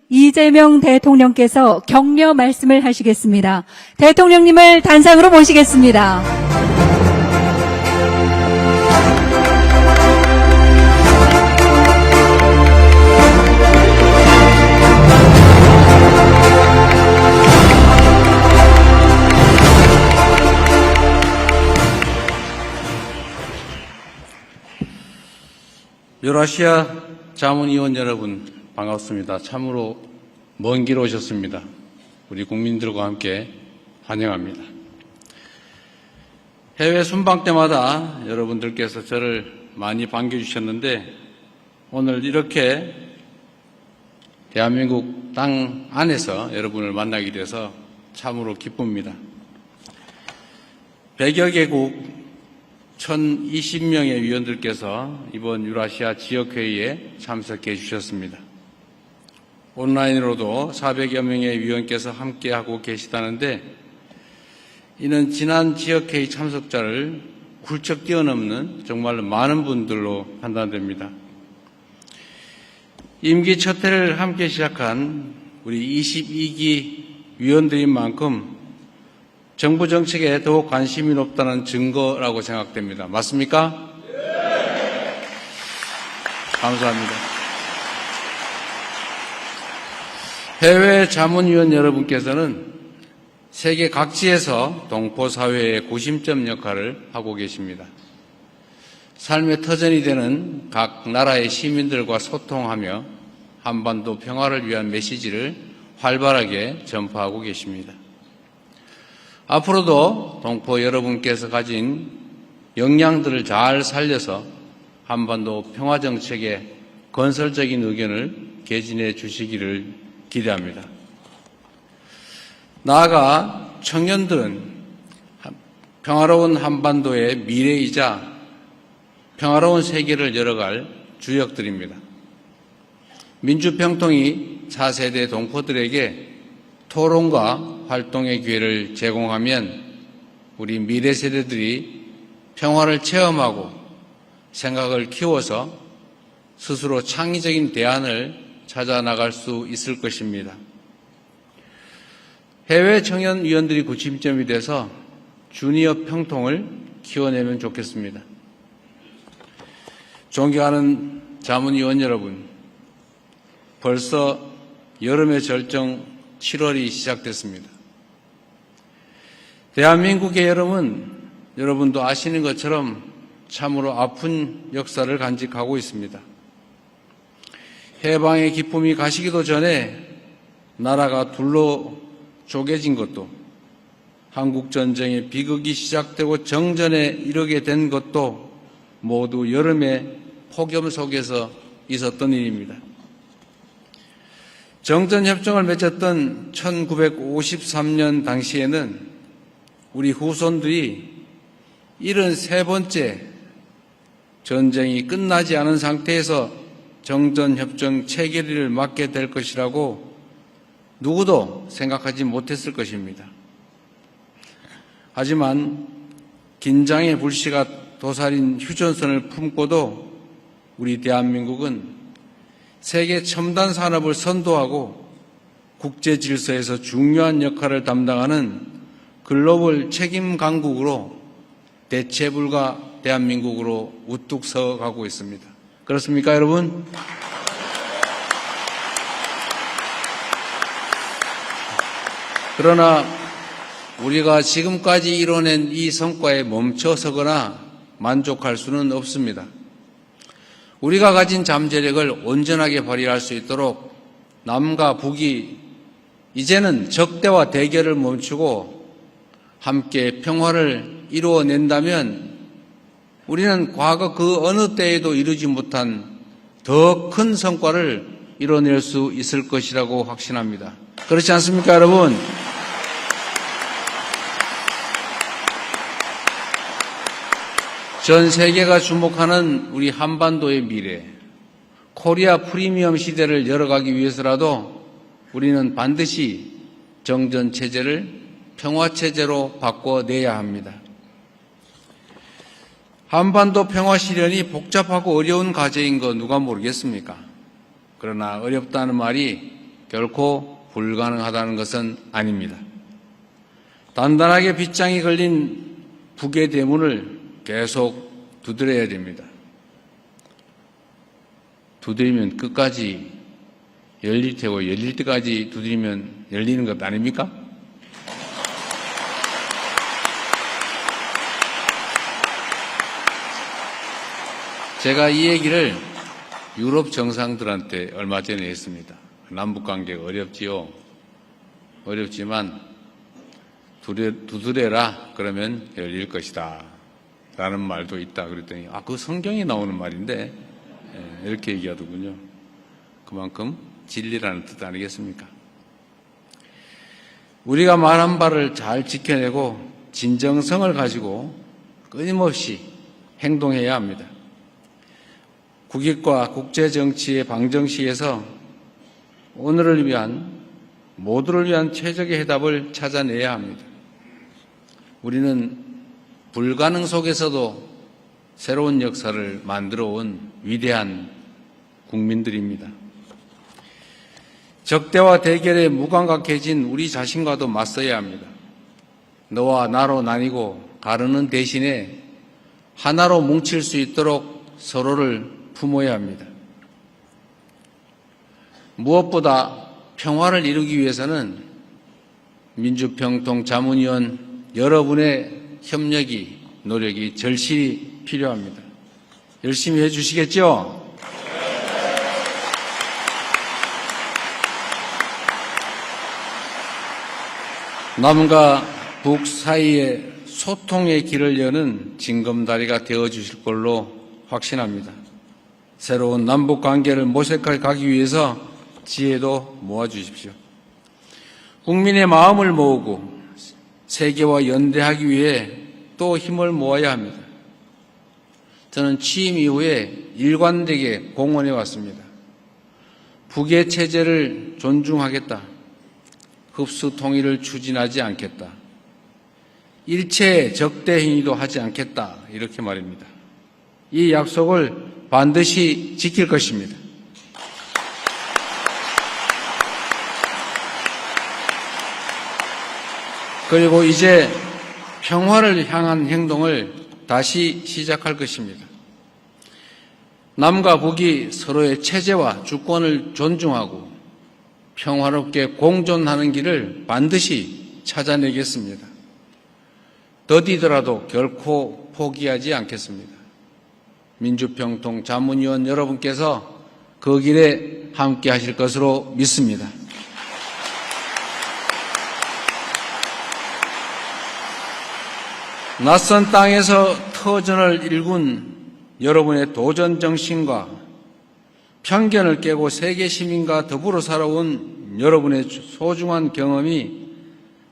이재명 대통령께서 격려 말씀을 하시겠습니다. 대통령님을 단상으로 모시겠습니다. 유라시아 자문위원 여러분 반갑습니다. 참으로 먼 길 오셨습니다. 우리 국민들과 함께 환영합니다. 해외 순방 때마다 여러분들께서 저를 많이 반겨주셨는데 오늘 이렇게 대한민국 땅 안에서 여러분을 만나게 돼서 참으로 기쁩니다. 100여 개국 1020명의 위원들께서 이번 유라시아 지역회의에 참석해 주셨습니다. 온라인으로도 400여 명의 위원께서 함께하고 계시다는데 이는 지난 지역회의 참석자를 훌쩍 뛰어넘는 정말로 많은 분들로 판단됩니다. 임기 첫 해를 함께 시작한 우리 22기 위원들인 만큼 정부 정책에 더욱 관심이 높다는 증거라고 생각됩니다. 맞습니까? 네. 감사합니다. 해외 자문위원 여러분께서는 세계 각지에서 동포사회의 구심점 역할을 하고 계십니다. 삶의 터전이 되는 각 나라의 시민들과 소통하며 한반도 평화를 위한 메시지를 활발하게 전파하고 계십니다. 앞으로도 동포 여러분께서 가진 역량들을 잘 살려서 한반도 평화정책에 건설적인 의견을 개진해 주시기를 기대합니다. 나아가 청년들은 평화로운 한반도의 미래이자 평화로운 세계를 열어갈 주역들입니다. 민주평통이 차세대 동포들에게 토론과 활동의 기회를 제공하면 우리 미래 세대들이 평화를 체험하고 생각을 키워서 스스로 창의적인 대안을 찾아 나갈 수 있을 것입니다. 해외 청년 위원들이 구심점이 돼서 주니어 평통을 키워내면 좋겠습니다. 존경하는 자문위원 여러분, 벌써 여름의 절정 7월이 시작됐습니다. 대한민국의 여름은 여러분도 아시는 것처럼 참으로 아픈 역사를 간직하고 있습니다. 해방의 기쁨이 가시기도 전에 나라가 둘로 쪼개진 것도, 한국전쟁의 비극이 시작되고 정전에 이르게 된 것도 모두 여름의 폭염 속에서 있었던 일입니다. 정전협정을 맺었던 1953년 당시에는 우리 후손들이 73번째 전쟁이 끝나지 않은 상태에서 정전협정 체결을 맞게 될 것이라고 누구도 생각하지 못했을 것입니다. 하지만 긴장의 불씨가 도사린 휴전선을 품고도 우리 대한민국은 세계 첨단 산업을 선도하고 국제 질서에서 중요한 역할을 담당하는 글로벌 책임 강국으로 대체 불가 대한민국으로 우뚝 서가고 있습니다. 그렇습니까, 여러분? 그러나 우리가 지금까지 이뤄낸 이 성과에 멈춰서거나 만족할 수는 없습니다. 우리가 가진 잠재력을 온전하게 발휘할 수 있도록 남과 북이 이제는 적대와 대결을 멈추고 함께 평화를 이루어낸다면 우리는 과거 그 어느 때에도 이루지 못한 더 큰 성과를 이뤄낼 수 있을 것이라고 확신합니다. 그렇지 않습니까, 여러분? 전 세계가 주목하는 우리 한반도의 미래, 코리아 프리미엄 시대를 열어가기 위해서라도 우리는 반드시 정전체제를 평화체제로 바꿔내야 합니다. 한반도 평화 실현이 복잡하고 어려운 과제인 거 누가 모르겠습니까? 그러나 어렵다는 말이 결코 불가능하다는 것은 아닙니다. 단단하게 빗장이 걸린 북의 대문을 계속 두드려야 됩니다. 두드리면 끝까지 열릴 테고 열릴 때까지 두드리면 열리는 것 아닙니까? 제가 이 얘기를 유럽 정상들한테 얼마 전에 했습니다. 남북관계가 어렵지요. 어렵지만 두드려라 그러면 열릴 것이다 라는 말도 있다 그랬더니 그 성경에 나오는 말인데 이렇게 얘기하더군요. 그만큼 진리라는 뜻 아니겠습니까? 우리가 말한 바를 잘 지켜내고 진정성을 가지고 끊임없이 행동해야 합니다. 국익과 국제정치의 방정식에서 오늘을 위한 모두를 위한 최적의 해답을 찾아내야 합니다. 우리는 불가능 속에서도 새로운 역사를 만들어 온 위대한 국민들입니다. 적대와 대결에 무감각해진 우리 자신과도 맞서야 합니다. 너와 나로 나뉘고 가르는 대신에 하나로 뭉칠 수 있도록 서로를 품어야 합니다. 무엇보다 평화를 이루기 위해서는 민주평통자문위원 여러분의 협력이, 노력이 절실히 필요합니다. 열심히 해주시겠죠? 남과 북 사이에 소통의 길을 여는 징검다리가 되어주실 걸로 확신합니다. 새로운 남북관계를 모색해 가기 위해서 지혜도 모아주십시오. 국민의 마음을 모으고 세계와 연대하기 위해 또 힘을 모아야 합니다. 저는 취임 이후에 일관되게 공언해 왔습니다. 북의 체제를 존중하겠다. 흡수 통일을 추진하지 않겠다. 일체 적대 행위도 하지 않겠다. 이렇게 말입니다. 이 약속을 반드시 지킬 것입니다. 그리고 이제 평화를 향한 행동을 다시 시작할 것입니다. 남과 북이 서로의 체제와 주권을 존중하고 평화롭게 공존하는 길을 반드시 찾아내겠습니다. 더디더라도 결코 포기하지 않겠습니다. 민주평통자문위원 여러분께서 그 길에 함께 하실 것으로 믿습니다. 낯선 땅에서 터전을 일군 여러분의 도전 정신과 편견을 깨고 세계 시민과 더불어 살아온 여러분의 소중한 경험이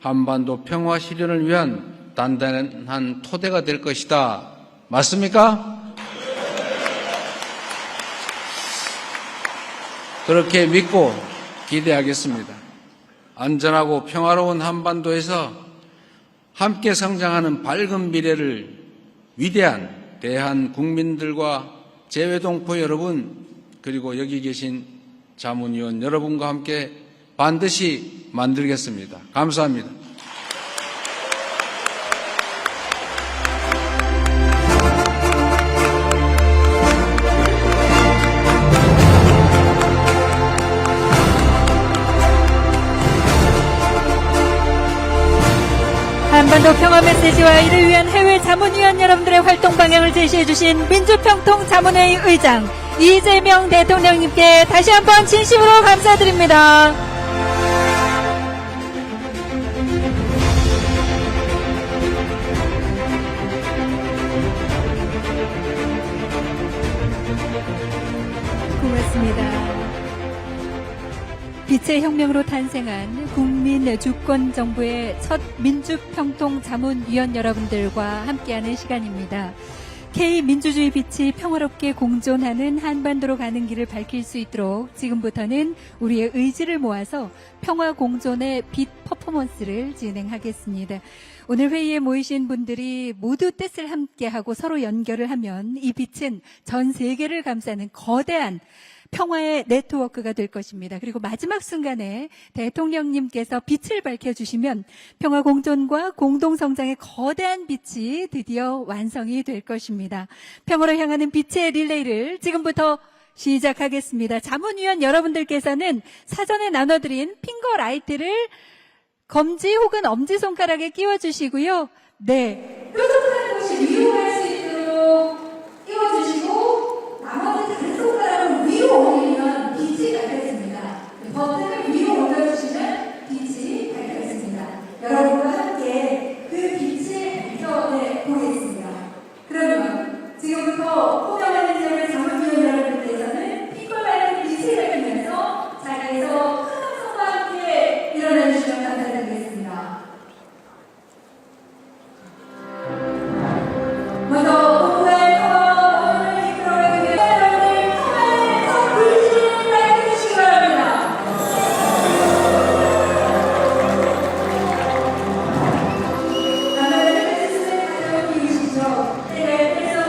한반도 평화 실현을 위한 단단한 토대가 될 것이다. 맞습니까? 그렇게 믿고 기대하겠습니다. 안전하고 평화로운 한반도에서 함께 성장하는 밝은 미래를 위대한 대한 국민들과 재외동포 여러분 그리고 여기 계신 자문위원 여러분과 함께 반드시 만들겠습니다. 감사합니다. 한반도 평화 메시지와 이를 위한 해외 자문위원 여러분들의 활동 방향을 제시해 주신 민주평통자문회의 의장 이재명 대통령님께 다시 한번 진심으로 감사드립니다. 고맙습니다. 빛의 혁명으로 탄생한 국민 주권 정부의 첫 민주평통자문위원 여러분들과 함께하는 시간입니다. K민주주의 빛이 평화롭게 공존하는 한반도로 가는 길을 밝힐 수 있도록 지금부터는 우리의 의지를 모아서 평화 공존의 빛 퍼포먼스를 진행하겠습니다. 오늘 회의에 모이신 분들이 모두 뜻을 함께하고 서로 연결을 하면 이 빛은 전 세계를 감싸는 거대한 평화의 네트워크가 될 것입니다. 그리고 마지막 순간에 대통령님께서 빛을 밝혀주시면 평화 공존과 공동성장의 거대한 빛이 드디어 완성이 될 것입니다. 평화로 향하는 빛의 릴레이를 지금부터 시작하겠습니다. 자문위원 여러분들께서는 사전에 나눠드린 핑거 라이트를 검지 혹은 엄지손가락에 끼워주시고요. 네, 뾰족한 곳이 위로 갈 수 있도록 끼워주시고 나머지 다른 손가락을 위로 올리면 빛이 밝혀집니다. 버튼을 위로 올려주시면 빛이 밝혀집니다. 여러분과 함께 그 빛을 밝혀내 보겠습니다. 그러면 지금부터 호명하는 지역의 자문위원 여러분께서는 핑거라이트 빛을 밝히면서 자리에서 큰 함성과 함께 일어나 주시면 감사드리겠습니다. 먼저 공부할 평화 오늘을 이끌어가기 위해 여러분들 평화의 첫 불씨를 밝혀주시기 바랍니다. 나만의 뜻을 가져온 이유시죠. 때를 떼서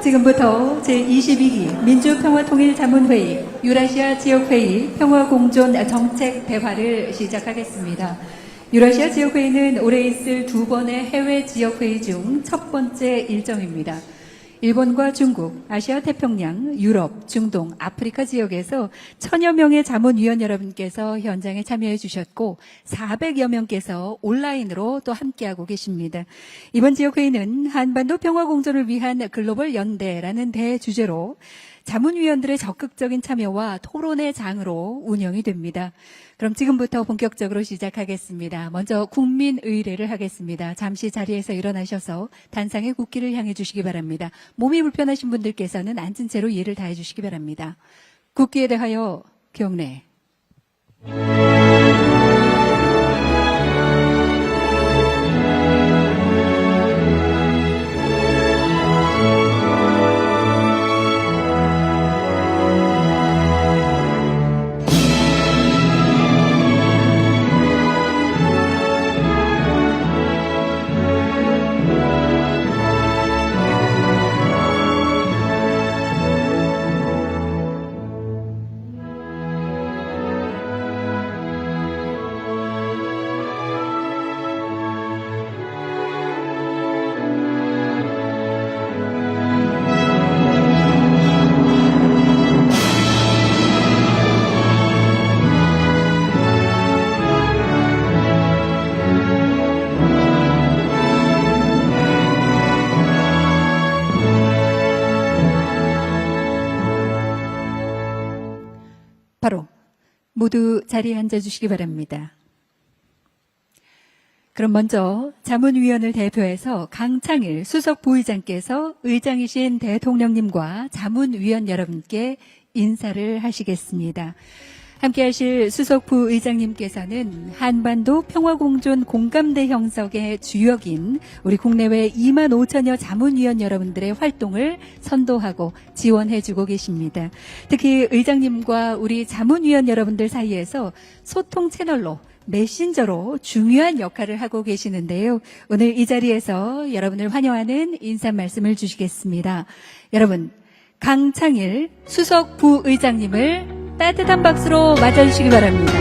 지금부터 제22기 민주평화통일자문회의 유라시아 지역회의 평화공존 정책 대화를 시작하겠습니다. 유라시아 지역회의는 올해 있을 두 번의 해외 지역회의 중 첫 번째 일정입니다. 일본과 중국, 아시아 태평양, 유럽, 중동, 아프리카 지역에서 1000여 명의 자문위원 여러분께서 현장에 참여해 주셨고 400여 명께서 온라인으로 또 함께하고 계십니다. 이번 지역회의는 한반도 평화공존을 위한 글로벌 연대라는 대주제로 자문위원들의 적극적인 참여와 토론의 장으로 운영이 됩니다. 그럼 지금부터 본격적으로 시작하겠습니다. 먼저 국민의례를 하겠습니다. 잠시 자리에서 일어나셔서 단상의 국기를 향해 주시기 바랍니다. 몸이 불편하신 분들께서는 앉은 채로 예를 다해 주시기 바랍니다. 국기에 대하여 경례. 모두 자리에 앉아주시기 바랍니다. 그럼 먼저 자문위원을 대표해서 강창일 수석 부의장께서 의장이신 대통령님과 자문위원 여러분께 인사를 하시겠습니다. 함께 하실 수석 부의장님께서는 한반도 평화공존 공감대 형성의 주역인 우리 국내외 2만 5천여 자문위원 여러분들의 활동을 선도하고 지원해주고 계십니다. 특히 의장님과 우리 자문위원 여러분들 사이에서 소통 채널로 메신저로 중요한 역할을 하고 계시는데요. 오늘 이 자리에서 여러분을 환영하는 인사 말씀을 주시겠습니다. 여러분, 강창일 수석 부의장님을 따뜻한 박수로 맞아주시기 바랍니다.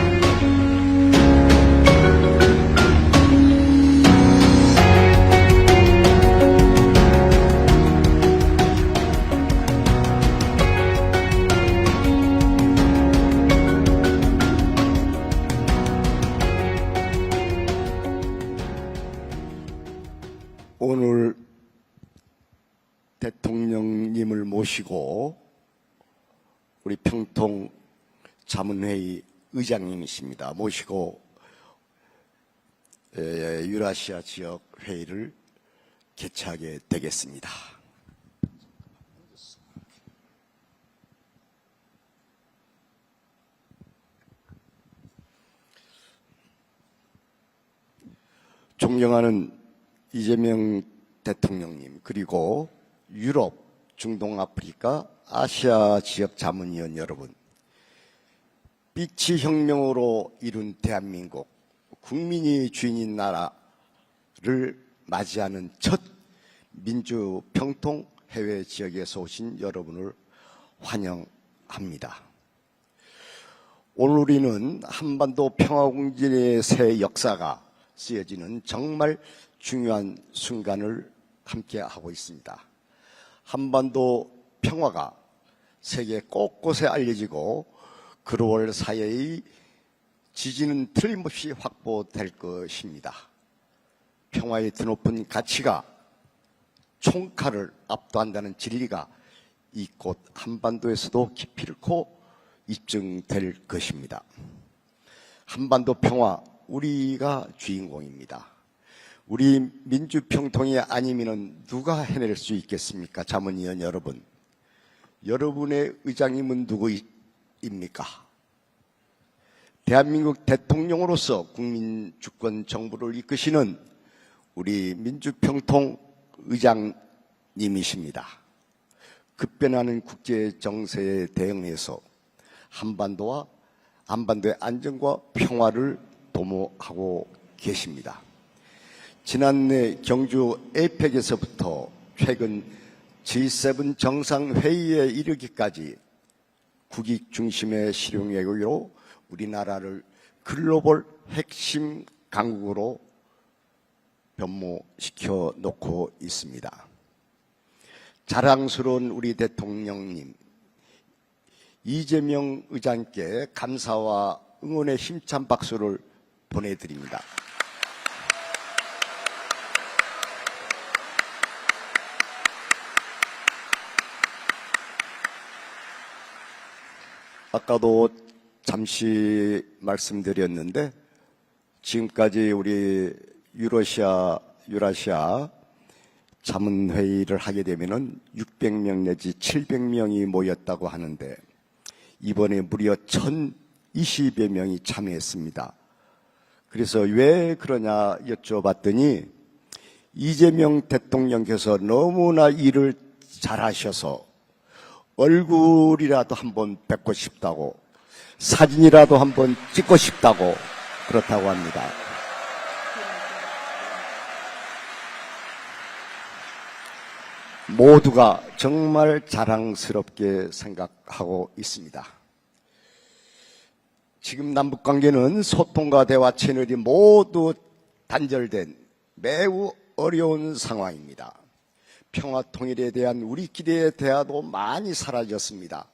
오늘 대통령님을 모시고 우리 평통 자문회의 의장님이십니다. 모시고 유라시아 지역 회의를 개최하게 되겠습니다. 존경하는 이재명 대통령님, 그리고 유럽, 중동, 아프리카, 아시아 지역 자문위원 여러분, 빛의 혁명으로 이룬 대한민국, 국민이 주인인 나라를 맞이하는 첫 민주평통 해외 지역에서 오신 여러분을 환영합니다. 오늘 우리는 한반도 평화공진의 새 역사가 쓰여지는 정말 중요한 순간을 함께 하고 있습니다. 한반도 평화가 세계 곳곳에 알려지고 글로벌 사회의 지지는 틀림없이 확보될 것입니다. 평화의 드높은 가치가 총칼을 압도한다는 진리가 이곳 한반도에서도 기필코 입증될 것입니다. 한반도 평화, 우리가 주인공입니다. 우리 민주평통이 아니면 누가 해낼 수 있겠습니까? 자문위원 여러분, 여러분의 의장님은 누구입니까? 대한민국 대통령으로서 국민 주권 정부를 이끄시는 우리 민주평통 의장님이십니다. 급변하는 국제 정세에 대응해서 한반도의 안정과 평화를 도모하고 계십니다. 지난해 경주 에이펙에서부터 최근 G7 정상회의에 이르기까지 국익 중심의 실용외교로 우리나라를 글로벌 핵심 강국으로 변모시켜 놓고 있습니다. 자랑스러운 우리 대통령님, 이재명 의장께 감사와 응원의 힘찬 박수를 보내드립니다. 아까도 잠시 말씀드렸는데 지금까지 우리 유라시아 자문회의를 하게 되면은 600명 내지 700명이 모였다고 하는데 이번에 무려 1020여 명이 참여했습니다. 그래서 왜 그러냐 여쭤봤더니 이재명 대통령께서 너무나 일을 잘하셔서 얼굴이라도 한번 뵙고 싶다고, 사진이라도 한번 찍고 싶다고 그렇다고 합니다. 모두가 정말 자랑스럽게 생각하고 있습니다. 지금 남북관계는 소통과 대화 채널이 모두 단절된 매우 어려운 상황입니다. 평화 통일에 대한 우리 기대의 대화도 많이 사라졌습니다.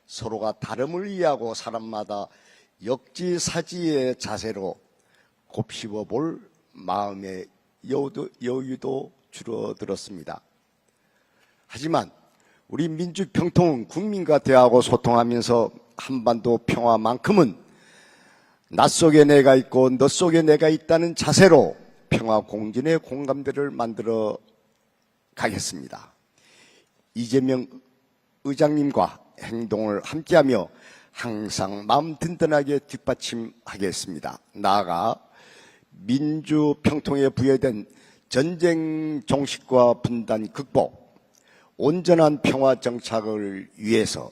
서로가 다름을 이해하고 사람마다 역지사지의 자세로 곱씹어 볼 마음의 여유도 줄어들었습니다. 하지만 우리 민주평통은 국민과 대화하고 소통하면서 한반도 평화만큼은 나 속에 내가 있고 너 속에 내가 있다는 자세로 평화 공진의 공감대를 만들어 가겠습니다. 이재명 의장님과 행동을 함께하며 항상 마음 든든하게 뒷받침하겠습니다. 나아가 민주평통에 부여된 전쟁 종식과 분단 극복, 온전한 평화 정착을 위해서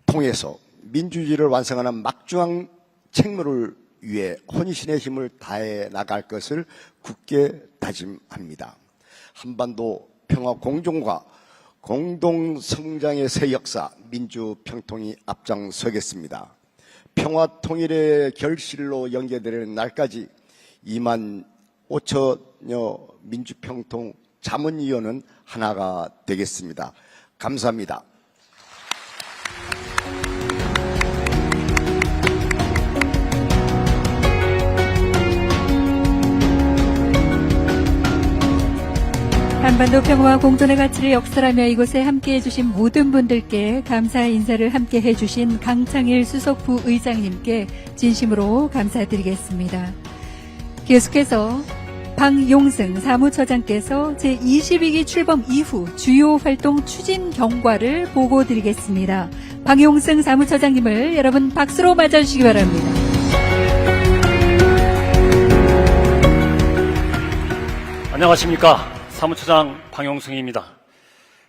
통해서 민주주의를 완성하는 막중한 책무를 위해 혼신의 힘을 다해 나갈 것을 굳게 다짐합니다. 한반도 평화 공존과 공동 성장의 새 역사, 민주평통이 앞장서겠습니다. 평화 통일의 결실로 연계되는 날까지 2만 5천여 민주평통 자문위원은 하나가 되겠습니다. 감사합니다. 한반도 평화와 공존의 가치를 역설하며 이곳에 함께해 주신 모든 분들께 감사의 인사를 함께 해주신 강창일 수석부 의장님께 진심으로 감사드리겠습니다. 계속해서 방용승 사무처장께서 제22기 출범 이후 주요 활동 추진 경과를 보고드리겠습니다. 방용승 사무처장님을 여러분 박수로 맞아주시기 바랍니다. 안녕하십니까. 사무처장 방용승입니다.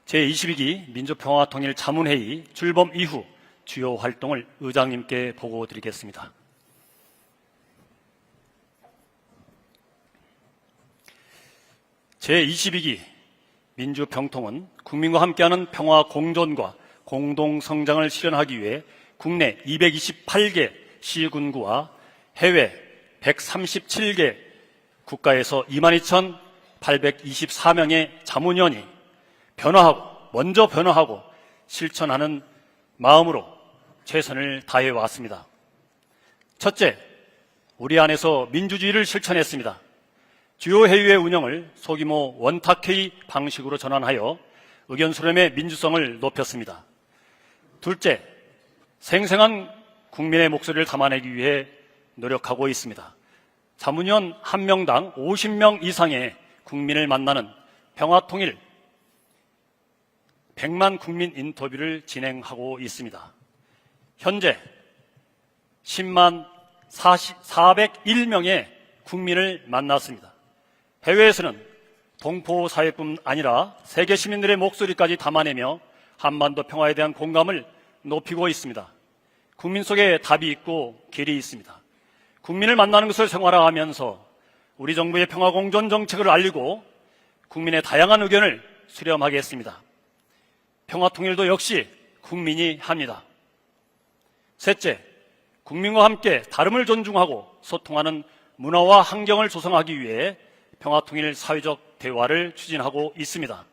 제22기 민주평화통일 자문회의 출범 이후 주요 활동을 의장님께 보고드리겠습니다. 제22기 민주평통은 국민과 함께하는 평화 공존과 공동성장을 실현하기 위해 국내 228개 시군구와 해외 137개 국가에서 22,824명의 자문위원이 먼저 변화하고 실천하는 마음으로 최선을 다해 왔습니다. 첫째, 우리 안에서 민주주의를 실천했습니다. 주요 회의의 운영을 소규모 원탁회의 방식으로 전환하여 의견 수렴의 민주성을 높였습니다. 둘째, 생생한 국민의 목소리를 담아내기 위해 노력하고 있습니다. 자문위원 1명당 50명 이상의 국민을 만나는 평화통일 100만 국민 인터뷰를 진행하고 있습니다. 현재 10만 401명의 국민을 만났습니다. 해외에서는 동포사회뿐 아니라 세계 시민들의 목소리까지 담아내며 한반도 평화에 대한 공감을 높이고 있습니다. 국민 속에 답이 있고 길이 있습니다. 국민을 만나는 것을 생활화하면서 우리 정부의 평화공존 정책을 알리고 국민의 다양한 의견을 수렴하겠습니다. 평화통일도 역시 국민이 합니다. 셋째, 국민과 함께 다름을 존중하고 소통하는 문화와 환경을 조성하기 위해 평화통일 사회적 대화를 추진하고 있습니다.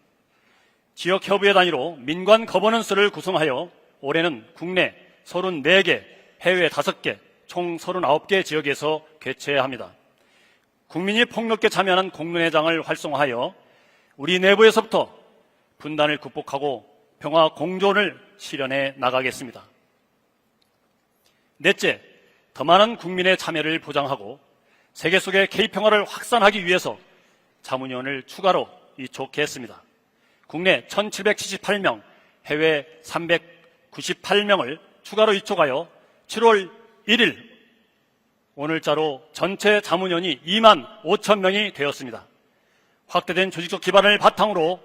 지역협의회 단위로 민관 거버넌스를 구성하여 올해는 국내 34개, 해외 5개, 총 39개 지역에서 개최합니다. 국민이 폭넓게 참여하는 공론회장을 활성화하여 우리 내부에서부터 분단을 극복하고 평화 공존을 실현해 나가겠습니다. 넷째, 더 많은 국민의 참여를 보장하고 세계 속의 K평화를 확산하기 위해서 자문위원을 추가로 이촉했습니다. 국내 1778명, 해외 398명을 추가로 이촉하여 7월 1일 오늘자로 전체 자문위원이 2만 5천 명이 되었습니다. 확대된 조직적 기반을 바탕으로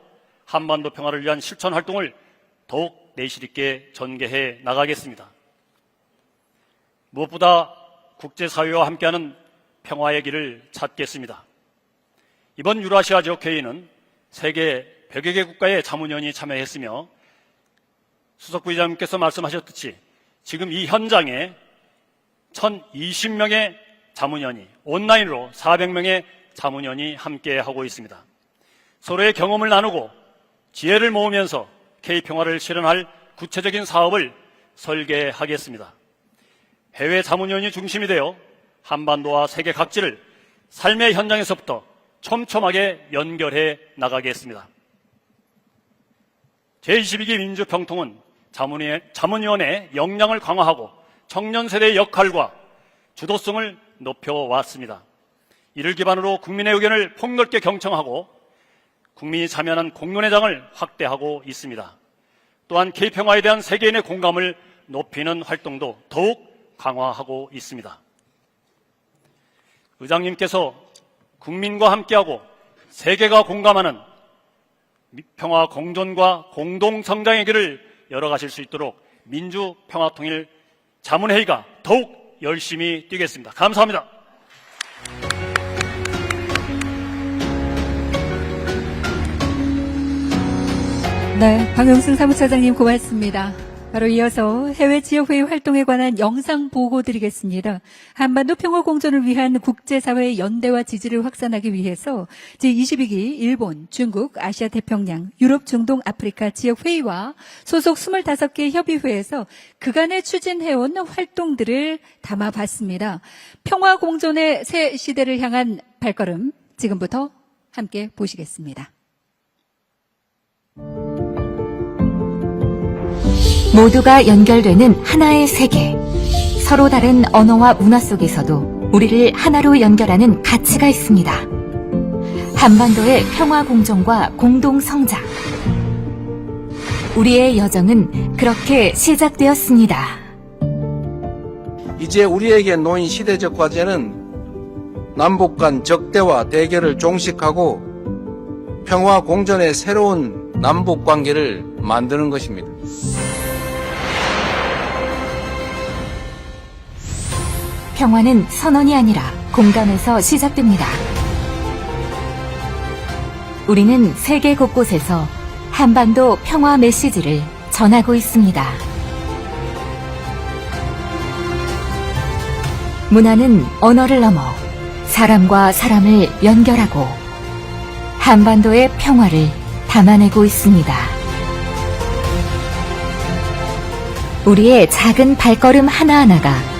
한반도 평화를 위한 실천 활동을 더욱 내실 있게 전개해 나가겠습니다. 무엇보다 국제사회와 함께하는 평화의 길을 찾겠습니다. 이번 유라시아 지역회의는 세계 100여 개 국가의 자문위원이 참여했으며 수석부 의장님께서 말씀하셨듯이 지금 이 현장에 1020명의 자문위원이 온라인으로 400명의 자문위원이 함께하고 있습니다. 서로의 경험을 나누고 지혜를 모으면서 K평화를 실현할 구체적인 사업을 설계하겠습니다. 해외 자문위원이 중심이 되어 한반도와 세계 각지를 삶의 현장에서부터 촘촘하게 연결해 나가겠습니다. 제22기 민주평통은 자문위원의 역량을 강화하고 청년 세대의 역할과 주도성을 높여왔습니다. 이를 기반으로 국민의 의견을 폭넓게 경청하고 국민이 참여하는 공론회장을 확대하고 있습니다. 또한 K평화에 대한 세계인의 공감을 높이는 활동도 더욱 강화하고 있습니다. 의장님께서 국민과 함께하고 세계가 공감하는 평화 공존과 공동 성장의 길을 열어가실 수 있도록 민주평화통일 자문회의가 더욱 열심히 뛰겠습니다. 감사합니다. 네, 박영승 사무처장님 고맙습니다. 바로 이어서 해외 지역회의 활동에 관한 영상 보고 드리겠습니다. 한반도 평화 공존을 위한 국제사회의 연대와 지지를 확산하기 위해서 제22기 일본, 중국, 아시아 태평양, 유럽, 중동, 아프리카 지역회의와 소속 25개 협의회에서 그간에 추진해온 활동들을 담아봤습니다. 평화 공존의 새 시대를 향한 발걸음, 지금부터 함께 보시겠습니다. 모두가 연결되는 하나의 세계. 서로 다른 언어와 문화 속에서도 우리를 하나로 연결하는 가치가 있습니다. 한반도의 평화 공존과 공동 성장. 우리의 여정은 그렇게 시작되었습니다. 이제 우리에게 놓인 시대적 과제는 남북 간 적대와 대결을 종식하고 평화 공존의 새로운 남북 관계를 만드는 것입니다. 평화는 선언이 아니라 공감에서 시작됩니다. 우리는 세계 곳곳에서 한반도 평화 메시지를 전하고 있습니다. 문화는 언어를 넘어 사람과 사람을 연결하고 한반도의 평화를 담아내고 있습니다. 우리의 작은 발걸음 하나하나가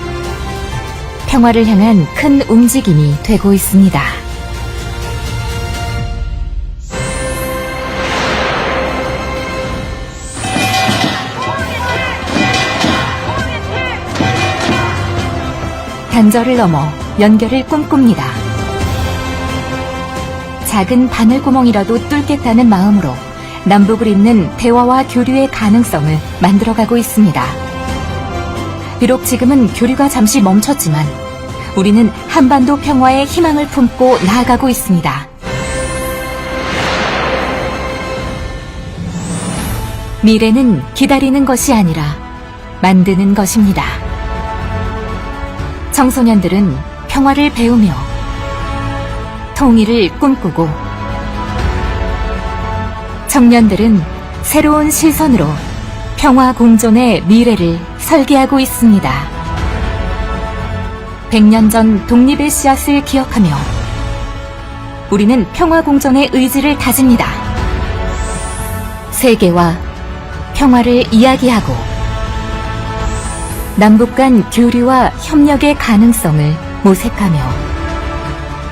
평화를 향한 큰 움직임이 되고 있습니다. 단절을 넘어 연결을 꿈꿉니다. 작은 바늘구멍이라도 뚫겠다는 마음으로 남북을 잇는 대화와 교류의 가능성을 만들어가고 있습니다. 비록 지금은 교류가 잠시 멈췄지만 우리는 한반도 평화의 희망을 품고 나아가고 있습니다. 미래는 기다리는 것이 아니라 만드는 것입니다. 청소년들은 평화를 배우며 통일을 꿈꾸고 청년들은 새로운 시선으로 평화 공존의 미래를 설계하고 있습니다. 100년 전 독립의 씨앗을 기억하며 우리는 평화 공존의 의지를 다집니다. 세계와 평화를 이야기하고 남북 간 교류와 협력의 가능성을 모색하며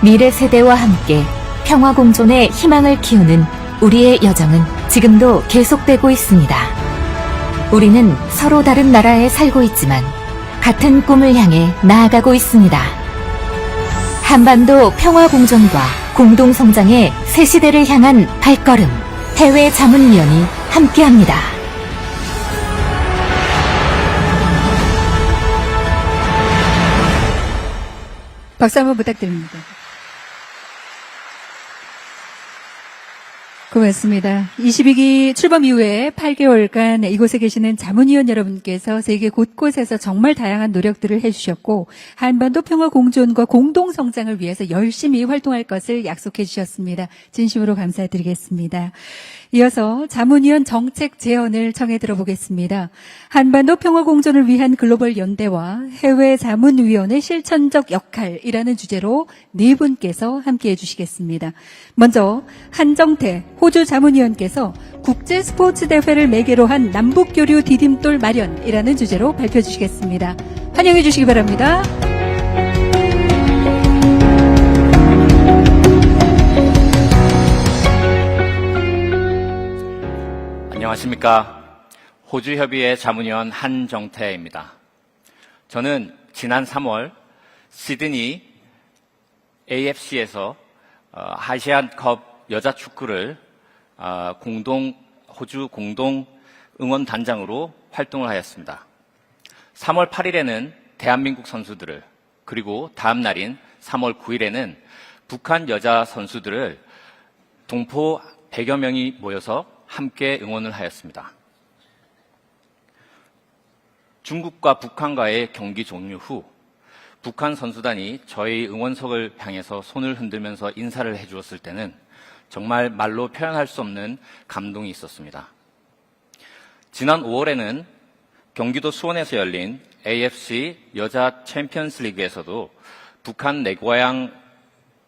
미래 세대와 함께 평화 공존의 희망을 키우는 우리의 여정은 지금도 계속되고 있습니다. 우리는 서로 다른 나라에 살고 있지만 같은 꿈을 향해 나아가고 있습니다. 한반도 평화 공존과 공동 성장의 새 시대를 향한 발걸음, 해외 자문위원이 함께합니다. 박수 한번 부탁드립니다. 고맙습니다. 22기 출범 이후에 8개월간 이곳에 계시는 자문위원 여러분께서 세계 곳곳에서 정말 다양한 노력들을 해주셨고 한반도 평화 공존과 공동 성장을 위해서 열심히 활동할 것을 약속해 주셨습니다. 진심으로 감사드리겠습니다. 이어서 자문위원 정책 제언을 청해 들어보겠습니다. 한반도 평화 공존을 위한 글로벌 연대와 해외 자문위원의 실천적 역할이라는 주제로 네 분께서 함께해 주시겠습니다. 먼저 한정태 호주 자문위원께서 국제 스포츠 대회를 매개로 한 남북교류 디딤돌 마련이라는 주제로 발표해 주시겠습니다. 환영해 주시기 바랍니다. 안녕하십니까. 호주협의회 자문위원 한정태입니다. 저는 지난 3월 시드니 AFC에서 아시안컵 여자 축구를 호주 공동 응원단장으로 활동을 하였습니다. 3월 8일에는 대한민국 선수들을, 그리고 다음 날인 3월 9일에는 북한 여자 선수들을 동포 100여 명이 모여서 함께 응원을 하였습니다. 중국과 북한과의 경기 종료 후 북한 선수단이 저희 응원석을 향해서 손을 흔들면서 인사를 해주었을 때는 정말 말로 표현할 수 없는 감동이 있었습니다. 지난 5월에는 경기도 수원에서 열린 AFC 여자 챔피언스 리그에서도 북한 내 고향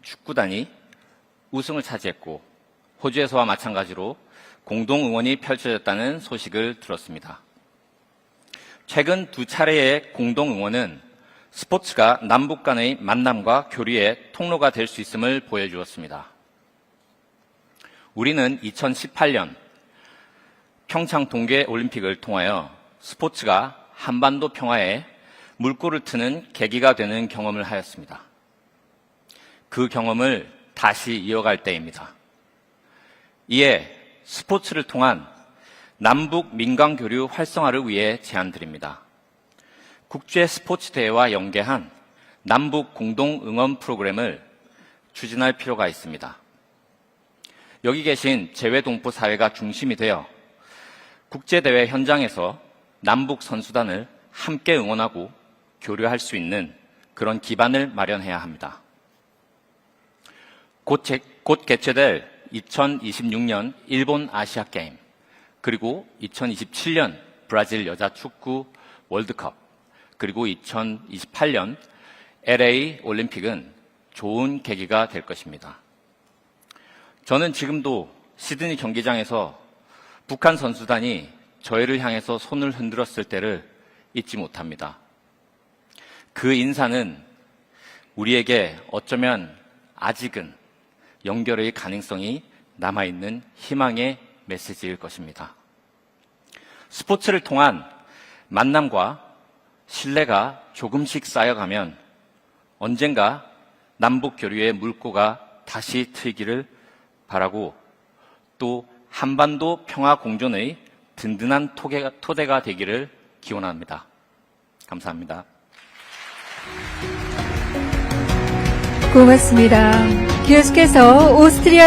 축구단이 우승을 차지했고, 호주에서와 마찬가지로 공동 응원이 펼쳐졌다는 소식을 들었습니다. 최근 두 차례의 공동 응원은 스포츠가 남북 간의 만남과 교류의 통로가 될 수 있음을 보여주었습니다. 우리는 2018년 평창 동계올림픽을 통하여 스포츠가 한반도 평화에 물꼬를 트는 계기가 되는 경험을 하였습니다. 그 경험을 다시 이어갈 때입니다. 이에 스포츠를 통한 남북 민간교류 활성화를 위해 제안드립니다. 국제 스포츠 대회와 연계한 남북 공동 응원 프로그램을 추진할 필요가 있습니다. 여기 계신 재외동포 사회가 중심이 되어 국제대회 현장에서 남북 선수단을 함께 응원하고 교류할 수 있는 그런 기반을 마련해야 합니다. 곧 개최될 2026년 일본 아시아게임, 그리고 2027년 브라질 여자 축구 월드컵, 그리고 2028년 LA 올림픽은 좋은 계기가 될 것입니다. 저는 지금도 시드니 경기장에서 북한 선수단이 저희를 향해서 손을 흔들었을 때를 잊지 못합니다. 그 인사는 우리에게 어쩌면 아직은 연결의 가능성이 남아있는 희망의 메시지일 것입니다. 스포츠를 통한 만남과 신뢰가 조금씩 쌓여가면 언젠가 남북 교류의 물꼬가 다시 트이기를 바라고, 또 한반도 평화 공존의 든든한 토대가 되기를 기원합니다. 감사합니다. 고맙습니다. 계속해서 오스트리아